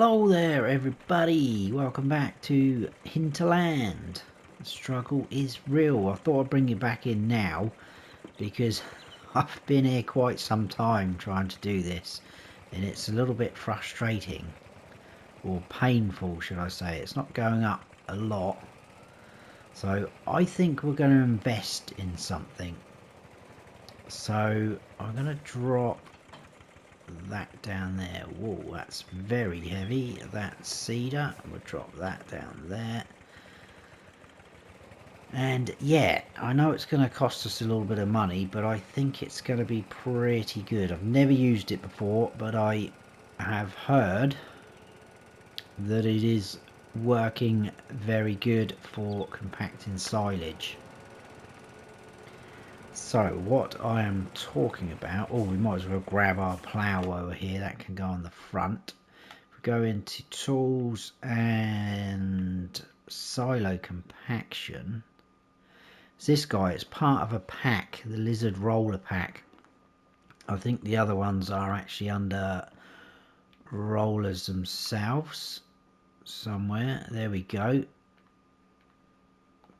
Hello there everybody, welcome back to Hinterland. The struggle is real. I thought I'd bring you back in now because I've been here quite some time trying to do this and it's a little bit frustrating, or painful should I say. It's not going up a lot, so I think we're going to invest in something. So I'm going to drop that down there. Whoa, that's very heavy. That's cedar. We'll drop that down there. And yeah, I know it's going to cost us a little bit of money, but I think it's going to be pretty good. I've never used it before, but I have heard that it is working very good for compacting silage. So what I am talking about, oh, we might as well grab our plough over here. That can go on the front. If we go into tools and silo compaction, this guy is part of a pack, the lizard roller pack. I think the other ones are actually under rollers themselves somewhere. There we go.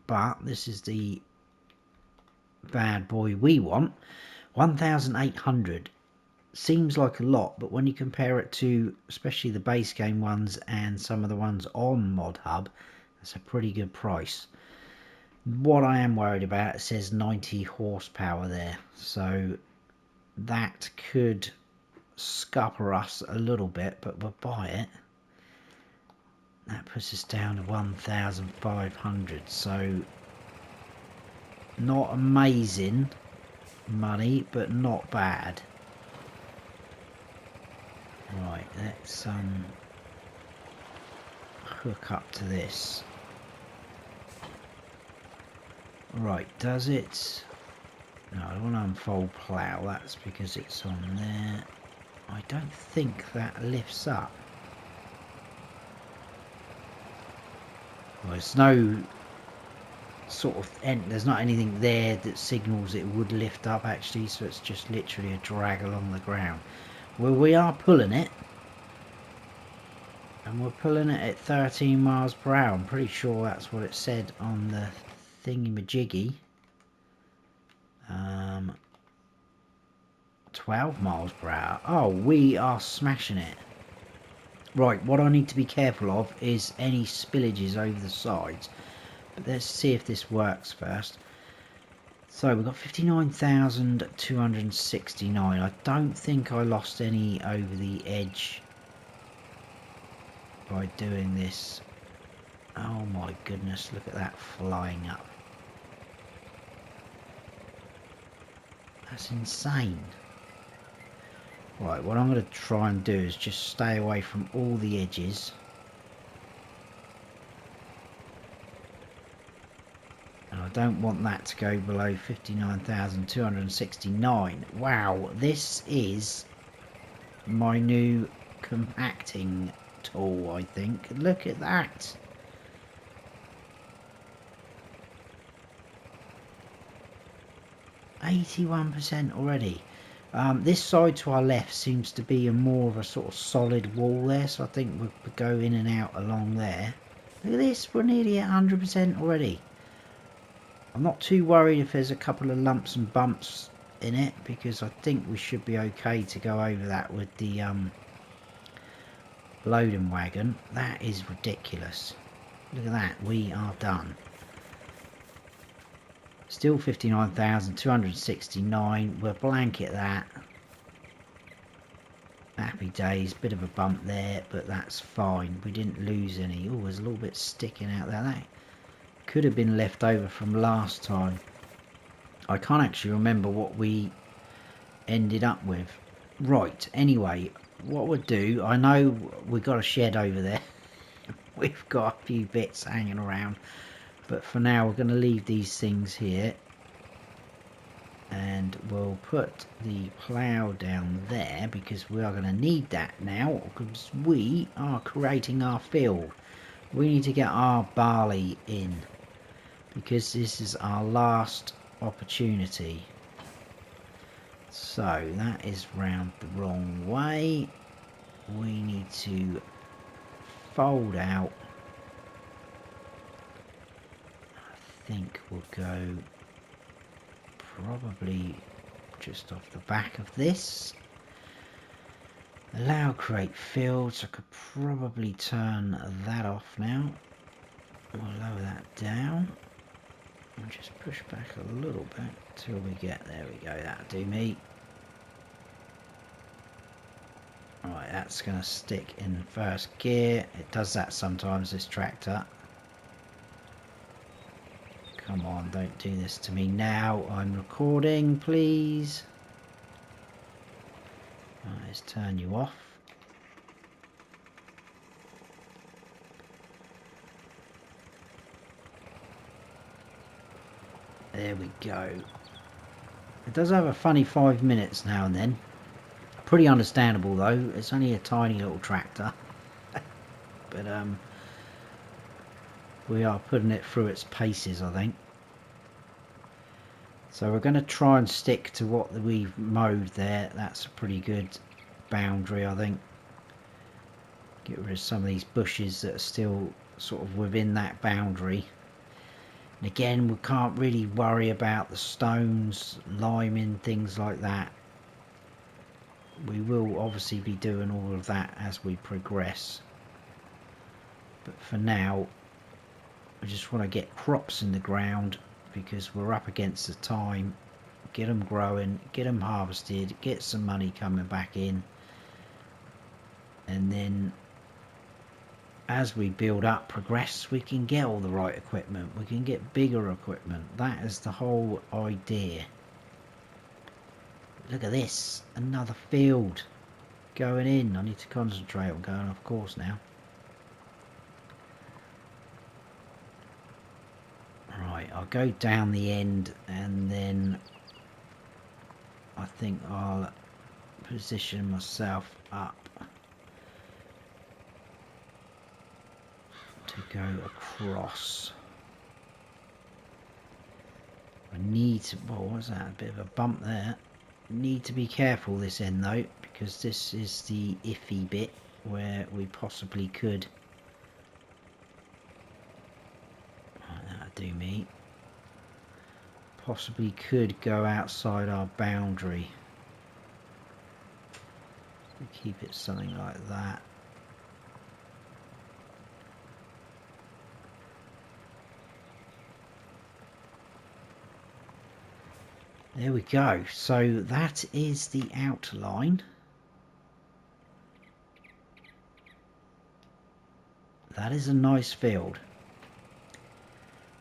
But this is the bad boy we want. 1,800 seems like a lot, but when you compare it to especially the base game ones and some of the ones on Mod Hub, that's a pretty good price. What I am worried about, it says 90 horsepower there, so that could scupper us a little bit, but we'll buy it. That puts us down to 1,500, so not amazing money, but not bad. Right, let's hook up to this. Right, does it? No, I don't want to unfold plough, that's because it's on there. I don't think that lifts up. Well, there's no sort of there's not anything there that signals it would lift up actually, so it's just literally a drag along the ground. Well, we are pulling it, and we're pulling it at 13 miles per hour. I'm pretty sure that's what it said on the thingy-majiggy. 12 miles per hour. Oh, we are smashing it. Right, what I need to be careful of is any spillages over the sides. But let's see if this works first. So we've got 59,269. I don't think I lost any over the edge by doing this. Oh my goodness, look at that flying up. That's insane. Right, what I'm going to try and do is just stay away from all the edges. And I don't want that to go below 59,269. Wow, this is my new compacting tool, I think. Look at that. %81 already. This side to our left seems to be a more of a sort of solid wall there, so I think we'll go in and out along there. Look at this, we're nearly at 100% already. I'm not too worried if there's a couple of lumps and bumps in it, because I think we should be okay to go over that with the loading wagon. That is ridiculous. Look at that, we are done. Still 59,269. We'll blanket that. Happy days. Bit of a bump there, but that's fine. We didn't lose any. Oh, there's a little bit sticking out there. That could have been left over from last time. I can't actually remember what we ended up with. Right, anyway, what we'll do, I know we've got a shed over there. We've got a few bits hanging around. But for now, we're going to leave these things here. And we'll put the plough down there, because we are going to need that now, because we are creating our field. We need to get our barley in, because this is our last opportunity. So that is round the wrong way. We need to fold out. I think we'll go probably just off the back of this. Allow create fields. I could probably turn that off now. We'll lower that down and just push back a little bit till we get, there we go, that'll do me. Right, that's going to stick in first gear. It does that sometimes, this tractor. Come on, don't do this to me now. I'm recording, please. Right, let's turn you off. There we go. It does have a funny 5 minutes now and then. Pretty understandable though. It's only a tiny little tractor. But we are putting it through its paces, I think. So we're going to try and stick to what we've mowed there. That's a pretty good boundary, I think. Get rid of some of these bushes that are still sort of within that boundary. And again, we can't really worry about the stones, liming, things like that. We will obviously be doing all of that as we progress. But for now, I just want to get crops in the ground because we're up against the time. Get them growing, get them harvested, get some money coming back in. And then as we build up, progress, we can get all the right equipment. We can get bigger equipment. That is the whole idea. Look at this. Another field going in. I need to concentrate on going off course now. Right, I'll go down the end and then I think I'll position myself up to go across. I need to, well, what's that, a bit of a bump there. Need to be careful this end though, because this is the iffy bit where we possibly could, that'll do me, possibly could go outside our boundary. So keep it something like that. There we go. So that is the outline. That is a nice field.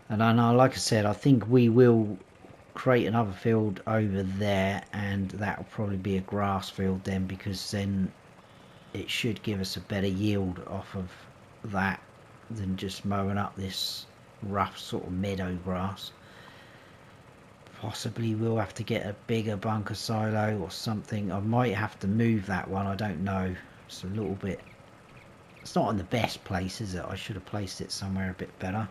And I know, like I said, I think we will create another field over there, and that will probably be a grass field then, because then it should give us a better yield off of that than just mowing up this rough sort of meadow grass. Possibly we'll have to get a bigger bunker silo or something. I might have to move that one, I don't know. It's a little bit, it's not in the best place, is it? I should have placed it somewhere a bit better.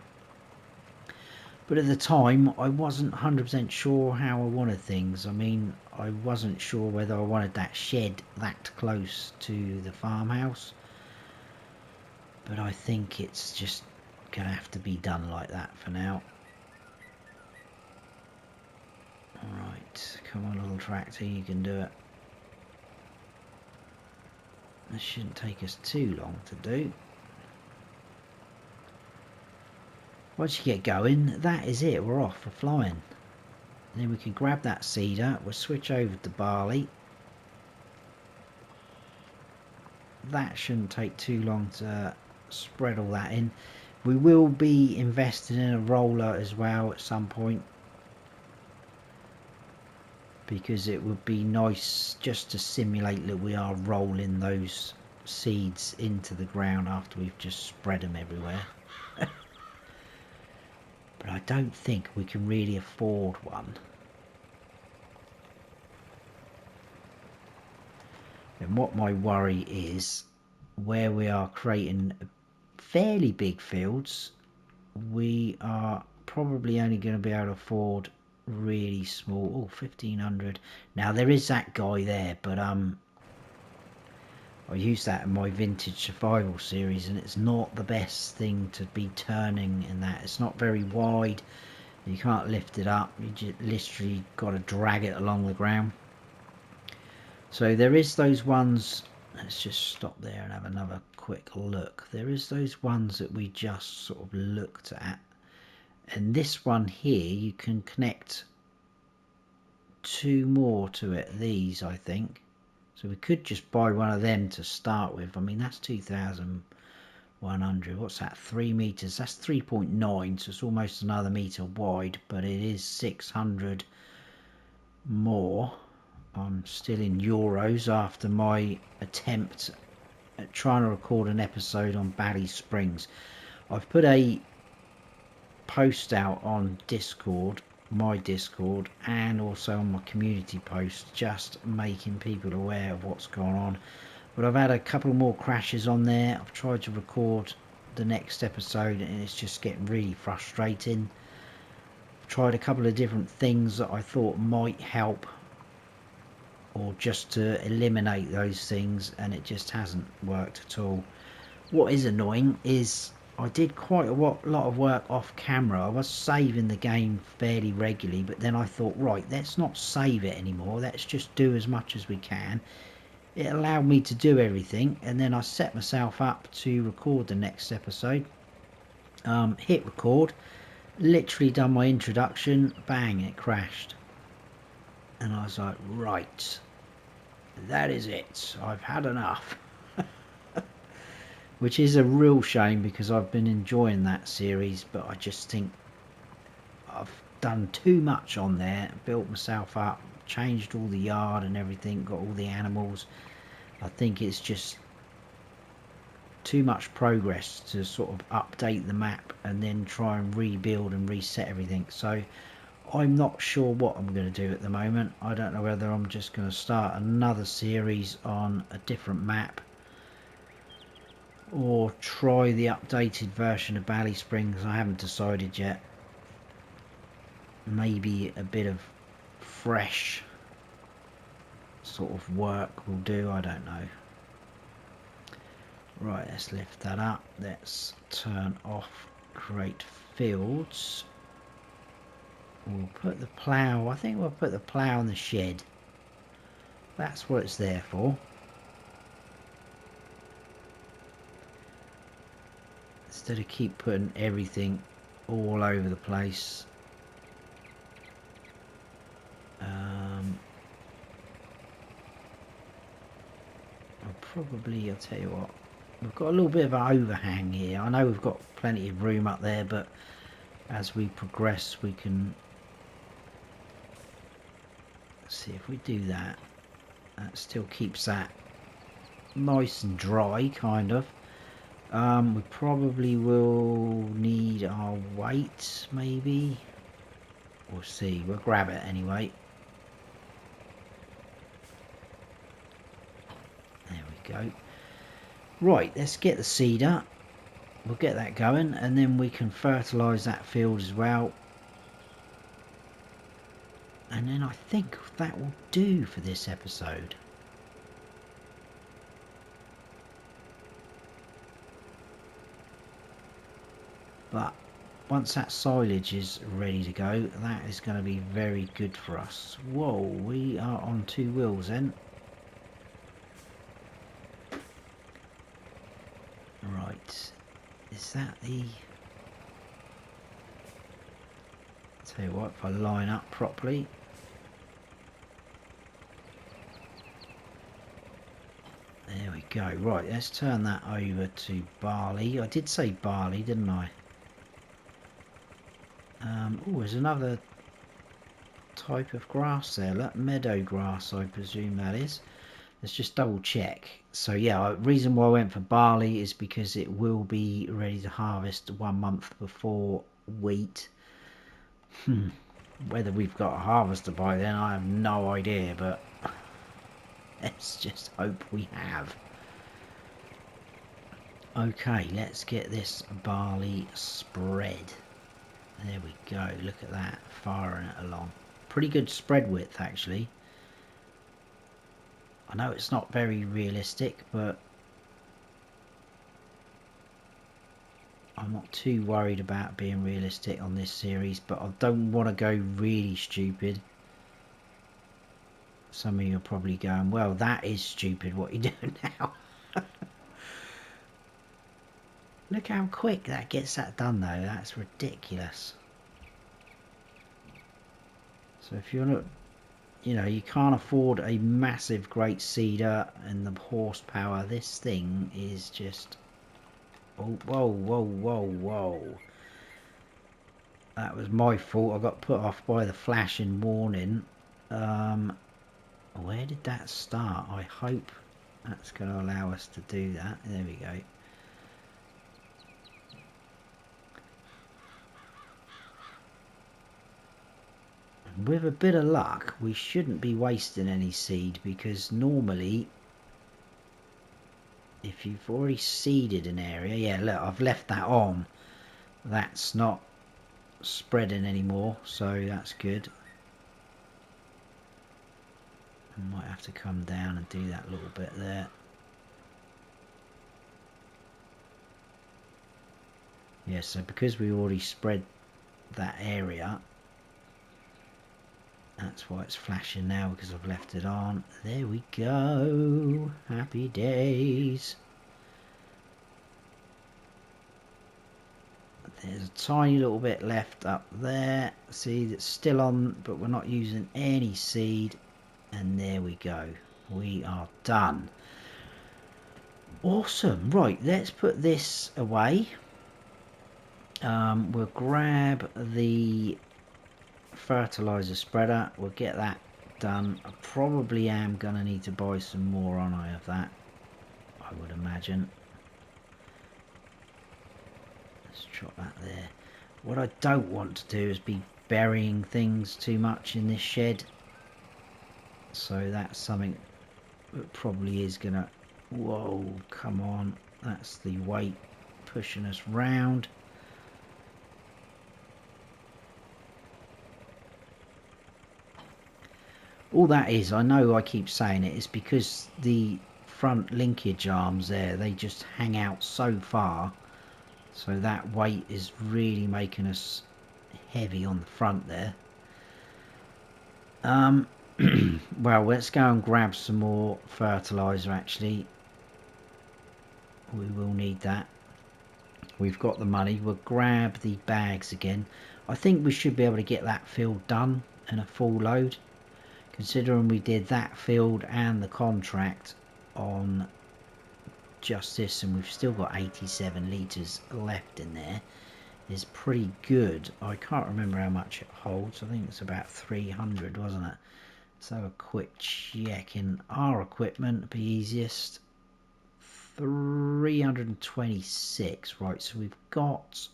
But at the time, I wasn't 100% sure how I wanted things. I mean, I wasn't sure whether I wanted that shed that close to the farmhouse. But I think it's just going to have to be done like that for now. Alright, come on little tractor, you can do it. This shouldn't take us too long to do. Once you get going, that is it, we're off, we're flying. And then we can grab that cedar, we'll switch over to barley. That shouldn't take too long to spread all that in. We will be investing in a roller as well at some point, because it would be nice just to simulate that we are rolling those seeds into the ground after we've just spread them everywhere. But I don't think we can really afford one. And what my worry is, where we are creating fairly big fields, we are probably only going to be able to afford really small. Oh, 1500. Now there is that guy there, but I use that in my vintage survival series, and it's not the best thing to be turning in that. It's not very wide. You can't lift it up. You just literally got to drag it along the ground. So there is those ones. Let's just stop there and have another quick look. There is those ones that we just sort of looked at, and this one here you can connect 2 more to it. These, I think. So we could just buy one of them to start with. I mean, that's 2,100. What's that? 3 meters. That's 3.9. So it's almost another meter wide, but it is 600 more. I'm still in euros after my attempt at trying to record an episode on Barley Springs. I've put a post out on Discord, my Discord, and also on my community post, just making people aware of what's going on. But I've had a couple more crashes on there. I've tried to record the next episode and it's just getting really frustrating. I've tried a couple of different things that I thought might help, or just to eliminate those things, and it just hasn't worked at all. What is annoying is I did quite a lot of work off camera. I was saving the game fairly regularly, but then I thought, right, let's not save it anymore. Let's just do as much as we can. It allowed me to do everything, and then I set myself up to record the next episode. Hit record, literally done my introduction, bang, it crashed. And I was like, right, that is it. I've had enough. Which is a real shame, because I've been enjoying that series, but I just think I've done too much on there, built myself up, changed all the yard and everything, got all the animals. I think it's just too much progress to sort of update the map and then try and rebuild and reset everything. So I'm not sure what I'm going to do at the moment. I don't know whether I'm just going to start another series on a different map, or try the updated version of Barley Springs. I haven't decided yet. Maybe a bit of fresh sort of work will do, I don't know. Right, let's lift that up. Let's turn off create fields. We'll put the plough, I think we'll put the plough in the shed. That's what it's there for. Instead of keep putting everything all over the place. I'll tell you what, we've got a little bit of an overhang here. I know we've got plenty of room up there, but as we progress we can see if we do that. That still keeps that nice and dry, kind of. We probably will need our weight, maybe. We'll see. We'll grab it anyway. There we go. Right, let's get the seeder. We'll get that going, and then we can fertilise that field as well. And then I think that will do for this episode. But once that silage is ready to go, that is going to be very good for us. Whoa, we are on 2 wheels then. Right, is that the... I'll tell you what, if I line up properly. There we go. Right, let's turn that over to barley. I did say barley, didn't I? Oh, there's another type of grass there. Look, meadow grass, I presume that is. Let's just double check. So yeah, reason why I went for barley is because it will be ready to harvest 1 month before wheat. Whether we've got a harvester by then, I have no idea, but let's just hope we have. Okay, let's get this barley spread. There we go, look at that, firing it along. Pretty good spread width actually. I know it's not very realistic, but I'm not too worried about being realistic on this series, but I don't want to go really stupid. Some of you are probably going, well, that is stupid what you're doing now. Look how quick that gets that done though, that's ridiculous. So if you're not, you know, you can't afford a massive great seeder and the horsepower, this thing is just, oh, whoa, whoa, whoa, whoa. That was my fault, I got put off by the flashing warning. Where did that start? I hope that's going to allow us to do that. There we go. With a bit of luck, we shouldn't be wasting any seed, because normally if you've already seeded an area, yeah, look, I've left that on. That's not spreading anymore, so that's good. I might have to come down and do that little bit there. Yeah, so because we already spread that area, that's why it's flashing now, because I've left it on. There we go. Happy days. There's a tiny little bit left up there. See, that's still on, but we're not using any seed. And there we go. We are done. Awesome. Right, let's put this away. We'll grab the fertilizer spreader. We'll get that done. I probably am going to need to buy some more on I of that, I would imagine. Let's drop that there. What I don't want to do is be burying things too much in this shed. So that's something that probably is going to... Whoa, come on. That's the weight pushing us round. All that is, I know I keep saying it, is because the front linkage arms there, they just hang out so far. So that weight is really making us heavy on the front there. Well, let's go and grab some more fertilizer actually. We will need that. We've got the money. We'll grab the bags again. I think we should be able to get that field done in a full load, considering we did that field and the contract on just this, and we've still got 87 litres left in there. Is pretty good. I can't remember how much it holds. I think it's about 300, wasn't it? Let's have a quick check in our equipment. It'd be easiest. 326. Right, so we've got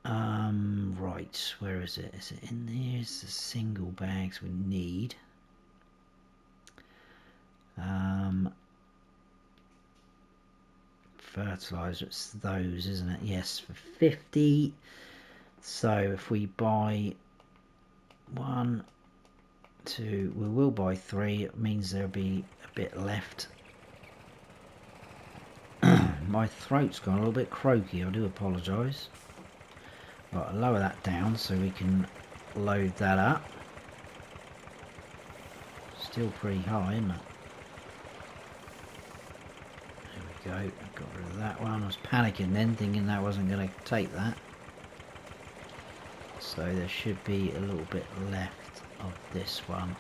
right, where is it? Is it in there? It's the single bags we need. Fertilizer, it's those, isn't it? Yes, for 50. So if we buy 1, 2, we will buy 3. It means there'll be a bit left. My throat's gone a little bit croaky, I do apologise. Right, I'll lower that down so we can load that up. Still pretty high, isn't it? There we go, got rid of that one. I was panicking then, thinking that wasn't going to take that. So there should be a little bit left of this one.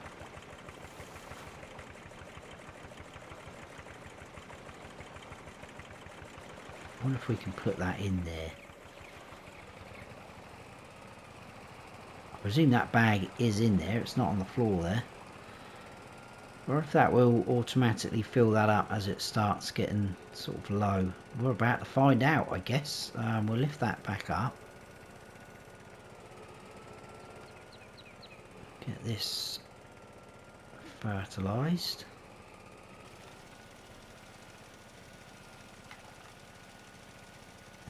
I wonder if we can put that in there. I presume that bag is in there, it's not on the floor there. Or if that will automatically fill that up as it starts getting sort of low. We're about to find out, I guess. We'll lift that back up. Get this fertilised.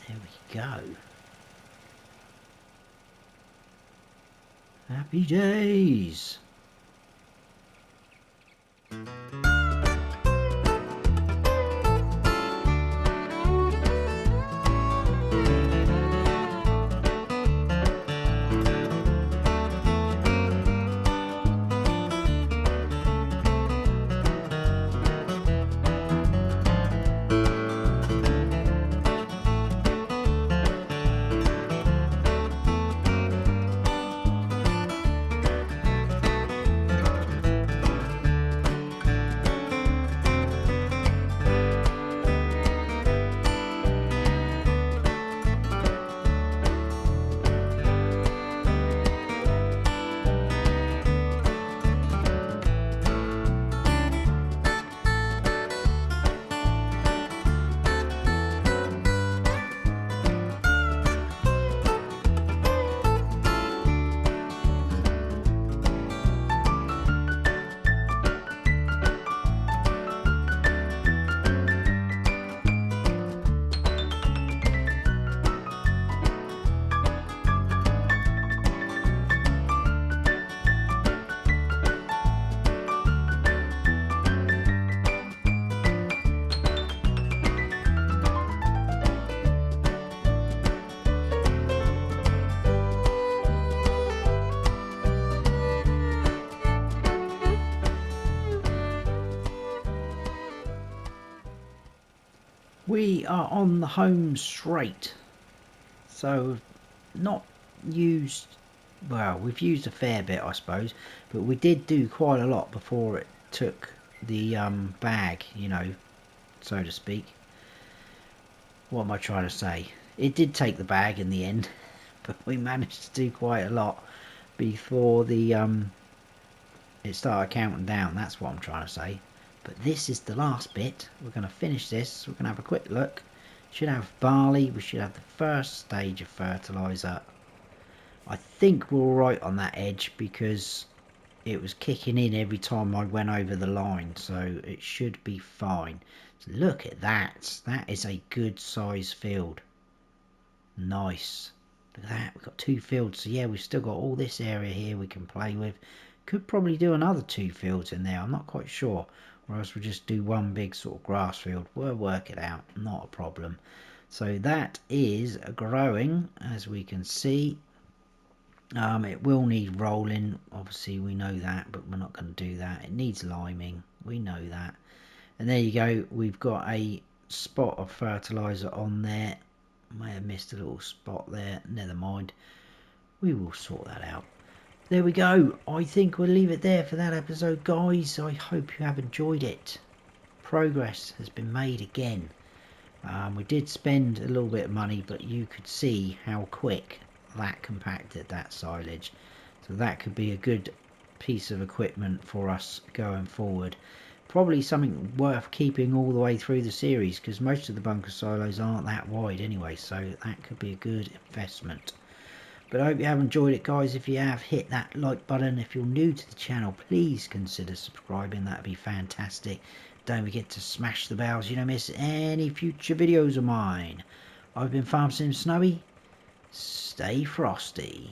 There we go. Happy days. We are on the home straight, so not used, well, we've used a fair bit I suppose, but we did do quite a lot before it took the bag, you know, so to speak. What am I trying to say? It did take the bag in the end, but we managed to do quite a lot before the it started counting down. That's what I'm trying to say. But this is the last bit. We're going to finish this. We're going to have a quick look. Should have barley. We should have the first stage of fertilizer. I think we're alright on that edge because it was kicking in every time I went over the line, so it should be fine. So look at that. That is a good size field. Nice. Look at that. We've got 2 fields. So yeah, we've still got all this area here we can play with. Could probably do another 2 fields in there. I'm not quite sure. Or else we'll just do one big sort of grass field. We'll work it out. Not a problem. So that is growing, as we can see. It will need rolling. Obviously, we know that, but we're not going to do that. It needs liming. We know that. And there you go. We've got a spot of fertilizer on there. May have missed a little spot there. Never mind. We will sort that out. There we go. I think we'll leave it there for that episode, guys. I hope you have enjoyed it. Progress has been made again. We did spend a little bit of money, but you could see how quick that compacted that silage. So that could be a good piece of equipment for us going forward. Probably something worth keeping all the way through the series, because most of the bunker silos aren't that wide anyway, so that could be a good investment. But I hope you have enjoyed it, guys. If you have, hit that like button. If you're new to the channel, please consider subscribing. That would be fantastic. Don't forget to smash the bell so you don't miss any future videos of mine. I've been Farm Sim Snowy. Stay frosty.